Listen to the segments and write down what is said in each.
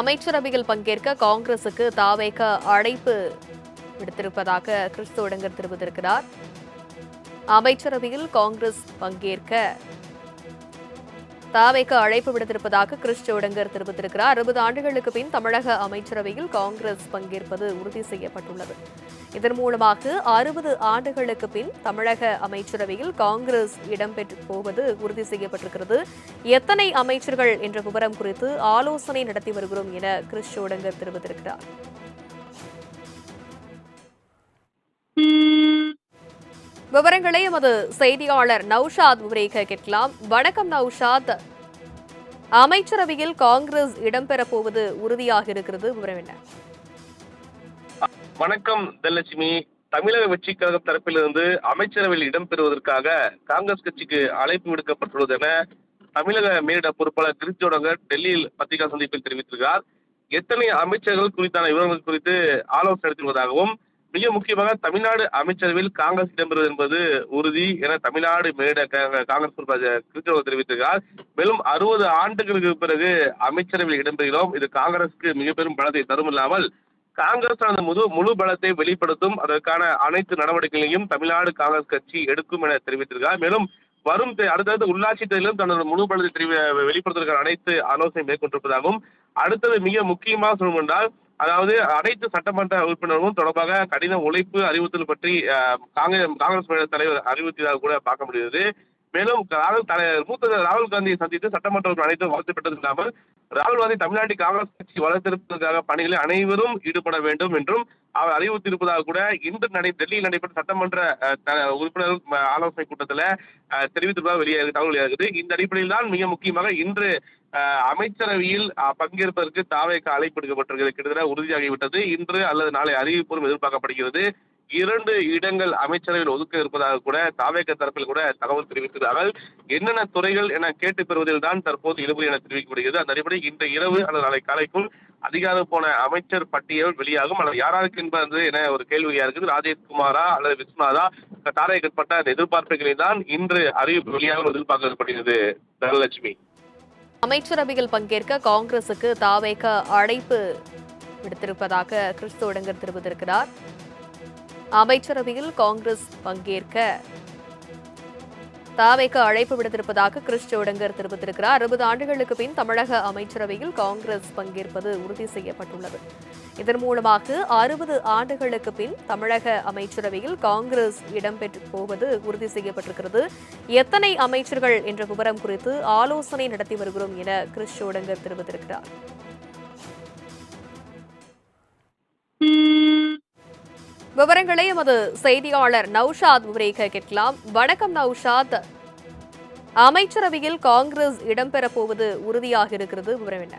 அமைச்சரவையில் பங்கேற்க காங்கிரசுக்கு தாவேக அழைப்பு விடுத்திருப்பதாக கிறிஸ்து உடங்கர் தெரிவித்திருக்கிறார். அமைச்சரவையில் காங்கிரஸ் பங்கேற்க தாவேக அழைப்பு விடுத்திருப்பதாக கிறிஸ்து உடங்கர் தெரிவித்திருக்கிறார். 60 ஆண்டுகளுக்கு பின் தமிழக அமைச்சரவையில் காங்கிரஸ் பங்கேற்பது உறுதி செய்யப்பட்டுள்ளது. இதன் மூலமாக 60 ஆண்டுகளுக்கு பின் தமிழக அமைச்சரவையில் காங்கிரஸ் இடம்பெற்று போவது உறுதி செய்யப்பட்டிருக்கிறது. எத்தனை அமைச்சர்கள் என்ற விவரம் குறித்து ஆலோசனை நடத்தி வருகிறோம் என கிறிஸ்து உடங்கர் தெரிவித்திருக்கிறார். விவரங்களை எமது செய்தியாளர் நௌஷாத் விவரிக்க கேட்கலாம். வணக்கம் நௌஷாத். அமைச்சரவையில் காங்கிரஸ் இடம்பெறப் போவது உறுதியாக இருக்கிறது, விவரம் என்ன? வணக்கம் தனலட்சுமி. தமிழக வெற்றி கழகம் தரப்பிலிருந்து அமைச்சரவையில் இடம்பெறுவதற்காக காங்கிரஸ் கட்சிக்கு அழைப்பு விடுக்கப்பட்டுள்ளது என தமிழக மேலிட பொறுப்பாளர் கிறிஸ்து உடங்கர் டெல்லியில் பத்திரிகா சந்திப்பில் தெரிவித்திருக்கிறார். எத்தனை அமைச்சர்கள் குறித்தான விவரங்கள் குறித்து ஆலோசனை நடத்துவதாகவும் மிக முக்கியமாக தமிழ்நாடு அமைச்சரவையில் காங்கிரஸ் இடம்பெறுவது என்பது உறுதி என தமிழ்நாடு மேலிட காங்கிரஸ் பொறுப்பாளர் கிறிஸ்து உடங்கர் தெரிவித்திருக்கிறார். மேலும் 60 ஆண்டுகளுக்கு பிறகு அமைச்சரவையில் இடம்பெறுகிறோம். இது காங்கிரசுக்கு மிக பெரும் பலத்தை தரும் இல்லாமல் காங்கிரஸ் தனது முழு பலத்தை வெளிப்படுத்தும் அதற்கான அனைத்து நடவடிக்கைகளையும் தமிழ்நாடு காங்கிரஸ் கட்சி எடுக்கும் என தெரிவித்திருக்கிறார். மேலும் வரும் அடுத்தடுத்த உள்ளாட்சி தேர்தலிலும் தனது முழு பலத்தை வெளிப்படுத்துவதற்கான அனைத்து ஆலோசனை மேற்கொண்டிருப்பதாகவும் அடுத்தது மிக முக்கியமாக சொல்லும் என்றால், அதாவது அனைத்து சட்டமன்ற உறுப்பினர்களும் தொடர்பாக கடின உழைப்பு அறிவுறுத்தல் பற்றி காங்கிரஸ் தலைவர் அறிவுறுத்தியதாக கூட பார்க்க முடிகிறது. மேலும் மூத்த ராகுல் காந்தியை சந்தித்து சட்டமன்ற அனைத்தும் வாழ்த்து பெற்றது இல்லாமல் ராகுல் காந்தி தமிழ்நாட்டில் காங்கிரஸ் கட்சி வளர்த்திருப்பதற்காக பணிகளில் அனைவரும் ஈடுபட வேண்டும் என்றும் அவர் அறிவுறுத்தியிருப்பதாக கூட இன்று டெல்லியில் நடைபெற்ற சட்டமன்ற உறுப்பினர் ஆலோசனை கூட்டத்தில் தெரிவித்திருப்பதாக தகவல் வெளியாகுது. இந்த அடிப்படையில் தான் மிக முக்கியமாக இன்று அமைச்சரவையில் பங்கேற்பதற்கு தாவேக அழைப்பு எடுக்கப்பட்டிருக்கிறது. கிட்டத்தட்ட உறுதியாகிவிட்டது. இன்று அல்லது நாளை அறிவிப்பும் எதிர்பார்க்கப்படுகிறது. 2 இடங்கள் அமைச்சரவையில் ஒதுக்க இருப்பதாக கூட தாவேக தரப்பில் கூட தகவல் தெரிவித்திருக்கிறார்கள். என்னென்ன துறைகள் என கேட்டு பெறுவதில் தான் தற்போது இழுபறி என தெரிவிக்கப்படுகிறது. அந்த அடிப்படையில் இன்று இரவு அல்லது நாளை காலைக்குள் அதிகாரப்போன அமைச்சர் பட்டியல் வெளியாகும். அல்லது யாராருக்கு என்பது என ஒரு கேள்வியா இருக்குது. ராஜேஷ்குமாரா அல்லது விஸ்வநாதா தாரையப்பட்ட அந்த எதிர்பார்ப்புகளை தான் இன்று அறிவிப்பு வெளியாக எதிர்பார்க்கப்படுகிறது. தனலட்சுமி, அமைச்சரவையில் பங்கேற்க காங்கிரசுக்கு தாவேக அழைப்பு விடுத்திருப்பதாக கிறிஸ்து உடங்கர் தெரிவித்திருக்கிறார். அமைச்சரவையில் காங்கிரஸ் பங்கேற்க தாவேக அழைப்பு விடுத்திருப்பதாக கிறிஸ்து உடங்கர் தெரிவித்திருக்கிறார். 60 ஆண்டுகளுக்கு பின் தமிழக அமைச்சரவையில் காங்கிரஸ் பங்கேற்பது உறுதி செய்யப்பட்டுள்ளது. இதன் மூலமாக 60 ஆண்டுகளுக்கு பின் தமிழக அமைச்சரவையில் காங்கிரஸ் இடம்பெற்று போவது உறுதி செய்யப்பட்டிருக்கிறது. எத்தனை அமைச்சர்கள் என்ற விவரம் குறித்து ஆலோசனை நடத்தி வருகிறோம் என கிறிஸ்து உடங்கர் தெரிவித்திருக்கிறார். விவரங்களை எமது செய்தியாளர் நௌஷாத் விவரிக்க கேட்கலாம். வணக்கம் நௌஷாத். அமைச்சரவையில் காங்கிரஸ் இடம்பெறப் போவது உறுதியாக இருக்கிறது, விவரம் என்ன?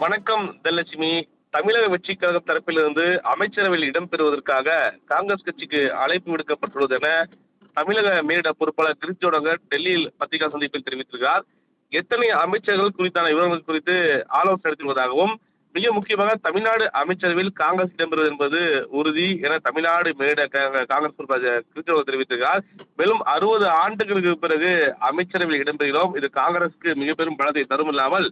வணக்கம் தனலட்சுமி. தமிழக வெற்றி கழகம் தரப்பிலிருந்து அமைச்சரவையில் இடம்பெறுவதற்காக காங்கிரஸ் கட்சிக்கு அழைப்பு விடுக்கப்பட்டுள்ளது என தமிழக மேலிட பொறுப்பாளர் கிறிஸ்து உடங்கர் டெல்லியில் பத்திரிகா சந்திப்பில் தெரிவித்திருக்கிறார். எத்தனை அமைச்சர்கள் குறித்தான விவரங்கள் குறித்து ஆலோசனை நடத்துவதாகவும் மிக முக்கியமாக தமிழ்நாடு அமைச்சரவையில் காங்கிரஸ் இடம்பெறுவது என்பது உறுதி என தமிழ்நாடு மேலிட காங்கிரஸ் பொறுப்பாளர் கிறிஸ்து உடங்கர் தெரிவித்திருக்கிறார். மேலும் 60 ஆண்டுகளுக்கு பிறகு அமைச்சரவையில் இடம்பெறுகிறோம். இது காங்கிரசுக்கு மிக பெரும் பலத்தை தரும் இல்லாமல்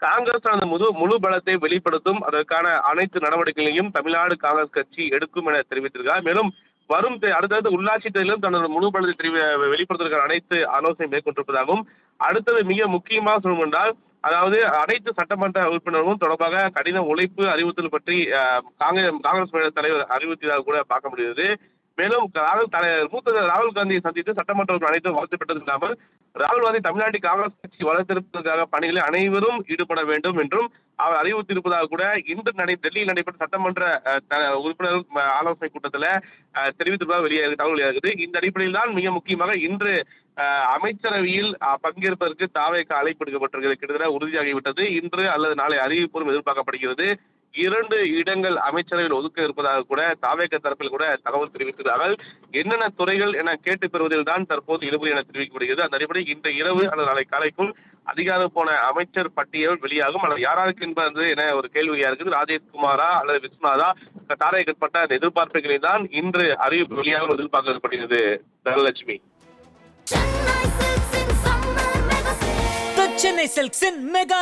காங்கிரஸ் தனது முழு பலத்தை வெளிப்படுத்தும் அதற்கான அனைத்து நடவடிக்கைகளையும் தமிழ்நாடு காங்கிரஸ் கட்சி எடுக்கும் என தெரிவித்திருக்கிறார். மேலும் வரும் அடுத்தடுத்த உள்ளாட்சி தேர்தலிலும் தனது முழு பலத்தை வெளிப்படுத்துவதற்கான அனைத்து ஆலோசனை மேற்கொண்டிருப்பதாகவும் அடுத்தது மிக முக்கியமாக சொல்லும் என்றால், அதாவது அனைத்து சட்டமன்ற உறுப்பினர்களும் தொடர்பாக கடின உழைப்பு அறிவுறுத்தல் பற்றி காங்கிரஸ் தலைவர் அறிவுறுத்தியதாக கூட பார்க்க முடிகிறது. மேலும் மூத்த ராகுல் காந்தியை சந்தித்து சட்டமன்ற அனைத்தும் வாழ்த்து பெற்றது இல்லாமல் ராகுல் காந்தி தமிழ்நாட்டில் காங்கிரஸ் கட்சி வளர்த்திருப்பதற்காக பணிகளில் அனைவரும் ஈடுபட வேண்டும் என்றும் அவர் அறிவுறுத்தியிருப்பதாக கூட இன்று டெல்லியில் நடைபெற்ற சட்டமன்ற உறுப்பினர் ஆலோசனை கூட்டத்தில் தெரிவித்திருப்பதாக தகவல் வெளியாகுது. இந்த அடிப்படையில் தான் மிக முக்கியமாக இன்று அமைச்சரவையில் பங்கேற்பதற்கு தாவேக அழைப்பு எடுக்கப்பட்டிருக்கிறது. கிட்டத்தட்ட உறுதியாகிவிட்டது. இன்று அல்லது நாளை அறிவிப்பும் எதிர்பார்க்கப்படுகிறது. 2 இடங்கள் அமைச்சரவையில் ஒதுக்க இருப்பதாக கூட தாவேக தரப்பில் கூட தகவல் தெரிவித்திருக்கிறார்கள். என்னென்ன துறைகள் என கேட்டு பெறுவதில் தான் தற்போது இழுபறி என தெரிவிக்கப்படுகிறது. அந்த அடிப்படையில் இன்று இரவு அல்லது நாளை காலைக்குள் அதிகாரப்போன அமைச்சர் பட்டியல் வெளியாகும். அல்லது யாராருக்கு என்பது என ஒரு கேள்வியா இருக்குது. ராஜேஷ்குமாரா அல்லது விஸ்வநாதா தாரையப்பட்ட அந்த எதிர்பார்ப்புகளை தான் இன்று அறிவிப்பு வெளியாக எதிர்பார்க்கப்படுகிறது. Dhanalakshmi, Chennai Silks in Mega